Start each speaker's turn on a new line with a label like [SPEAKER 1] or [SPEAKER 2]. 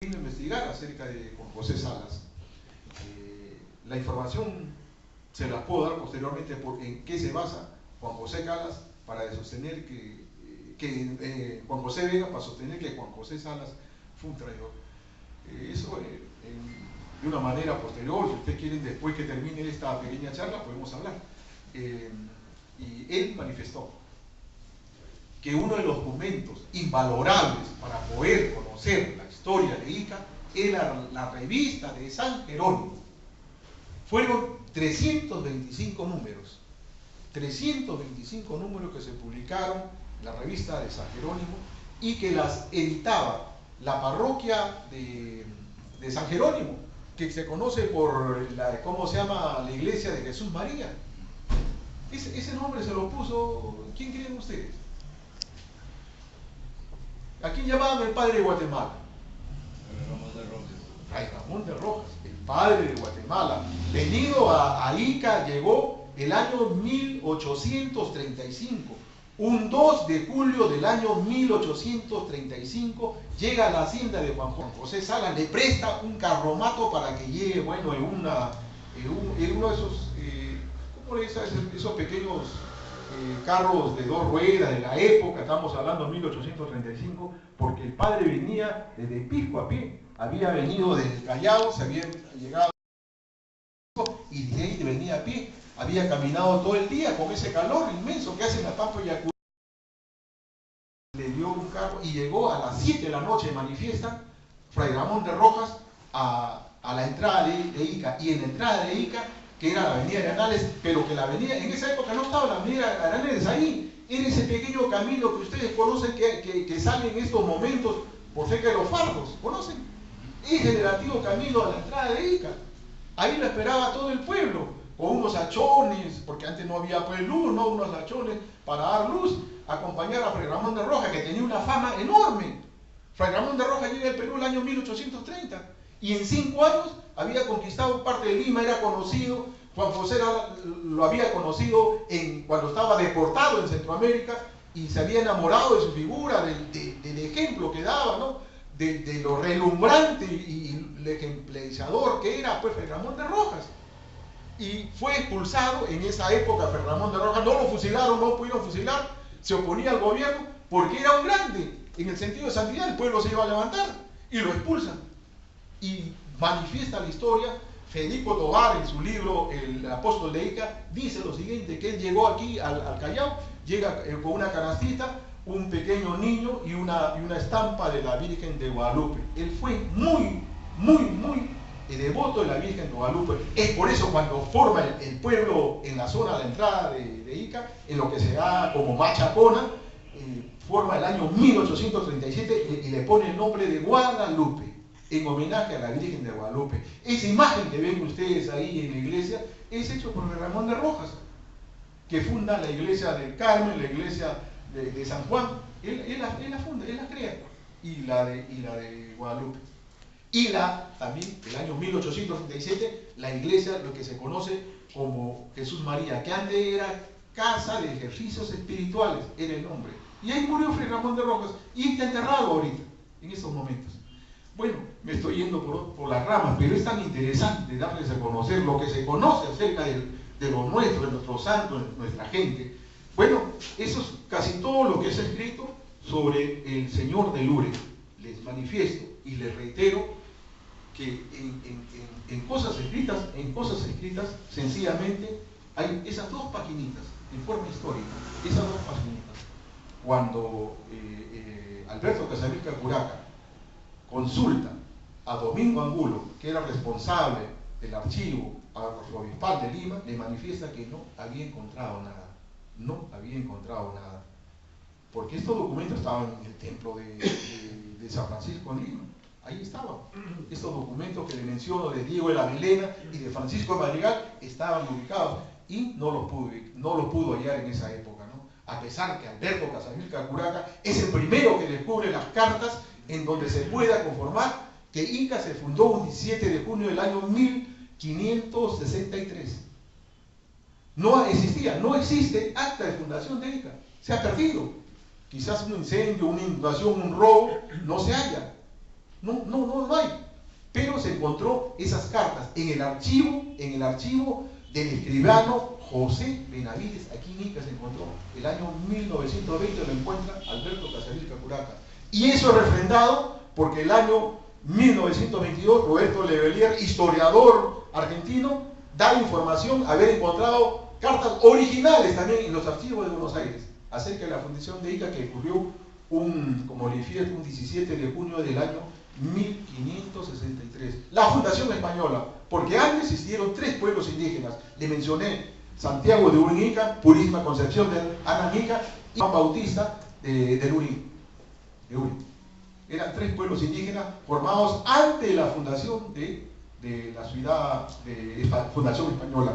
[SPEAKER 1] vino a investigar acerca de Juan José Salas. La información se las puedo dar posteriormente en qué se basa Juan José Salas para sostener Juan José Vega para sostener que Juan José Salas fue un traidor. Eso de una manera posterior, si ustedes quieren, después que termine esta pequeña charla, podemos hablar. Y él manifestó que uno de los documentos invalorables para poder conocer la historia de Ica era la revista de San Jerónimo. Fueron 325 números. 325 números que se publicaron en la revista de San Jerónimo y que las editaba la parroquia de San Jerónimo, que se conoce por ¿cómo se llama? La iglesia de Jesús María. Ese nombre se lo puso, ¿quién creen ustedes? ¿A quién llamaban el padre de Guatemala? Fray Ramón de Rojas, el padre de Guatemala. Venido a Ica, llegó el año 1835. Un 2 de julio del año 1835 llega a la hacienda de Juan José Salas, le presta un carromato para que llegue, bueno, en uno de esos, ¿cómo le dicen? Esos pequeños carros de dos ruedas de la época, estamos hablando de 1835, porque el padre venía desde Pisco a pie, había venido desde el Callao, se había llegado y de ahí venía a pie, había caminado todo el día con ese calor inmenso que hace en la Pampa y Acuña. Le dio un carro y llegó a las 7 de la noche, manifiesta Fray Ramón de Rojas a la entrada de Ica, y en la entrada de Ica, que era la avenida de Arenales, pero que la avenida, en esa época no estaba la avenida de Arenales ahí, era ese pequeño camino que ustedes conocen que sale en estos momentos por cerca de los Fardos, ¿conocen? Es el relativo camino a la entrada de Ica. Ahí lo esperaba todo el pueblo, con unos hachones, porque antes no había pues luz, ¿no? Unos hachones para dar luz, acompañar a Fray Ramón de Rojas, que tenía una fama enorme. Fray Ramón de Rojas llega al Perú el año 1830, y en 5 años había conquistado parte de Lima, era conocido. Juan José lo había conocido cuando estaba deportado en Centroamérica, y se había enamorado de su figura, del ejemplo que daba, ¿no? De lo relumbrante y el ejemplarizador que era pues Fray Ramón de Rojas. Y fue expulsado en esa época. Fray Ramón de Rojas no lo fusilaron, no pudieron fusilar, se oponía al gobierno porque era un grande en el sentido de santidad. El pueblo se iba a levantar y lo expulsan. Y manifiesta la historia Federico Tovar en su libro El Apóstol de Ica, dice lo siguiente, que él llegó aquí al Callao, llega con una canastita, un pequeño niño y una estampa de la Virgen de Guadalupe. Él fue muy devoto de la Virgen de Guadalupe. Es por eso cuando forma el pueblo en la zona de la entrada de Ica, en lo que se da como Machacona, forma el año 1837 y le pone el nombre de Guadalupe, en homenaje a la Virgen de Guadalupe. Esa imagen que ven ustedes ahí en la iglesia es hecho por Ramón de Rojas, que funda la iglesia del Carmen, la iglesia de San Juan. Él la funda, él la crea, y la de Guadalupe. Y también el año 1837, la iglesia, lo que se conoce como Jesús María, que antes era Casa de Ejercicios Espirituales, era el nombre. Y ahí murió Fray Ramón de Rojas, y está enterrado ahorita, en estos momentos. Bueno, me estoy yendo por las ramas, pero es tan interesante darles a conocer lo que se conoce acerca de lo nuestro, de nuestros santos, de nuestra gente. Bueno, eso es casi todo lo que se ha escrito sobre el Señor de Lure. Les manifiesto y les reitero que en cosas escritas, sencillamente, hay esas 2 paginitas, en forma histórica, esas 2 paginitas. Cuando Alberto Casavilca Curaca consulta a Domingo Angulo, que era responsable del archivo arzobispal de Lima, le manifiesta que no había encontrado nada. No había encontrado nada. Porque estos documentos estaban en el templo de San Francisco en Lima. Ahí estaban. Estos documentos que le menciono de Diego de la Vilena y de Francisco de Madrigal estaban ubicados y no los pudo hallar en esa época, ¿no? A pesar que Alberto Casavilca Curaca es el primero que descubre las cartas en donde se pueda conformar que Ica se fundó un 17 de junio del año 1563. No existe acta de fundación de Ica, se ha perdido. Quizás un incendio, una inundación, un robo, no se halla. No hay. Pero se encontró esas cartas en el archivo del escribano José Benavides. Aquí en Ica se encontró. El año 1920 lo encuentra Alberto Casavilca Curaca. Y eso es refrendado porque el año 1922 Roberto Levelier, historiador argentino, da información haber encontrado cartas originales también en los archivos de Buenos Aires acerca de la fundación de Ica, que ocurrió como le dije, un 17 de junio del año 1563. La fundación española, porque antes existieron 3 pueblos indígenas. Le mencioné Santiago de Urinica, Purísima Concepción de Ananica y Juan Bautista de Lurín. Eran 3 pueblos indígenas formados antes de la fundación de la ciudad de fundación española.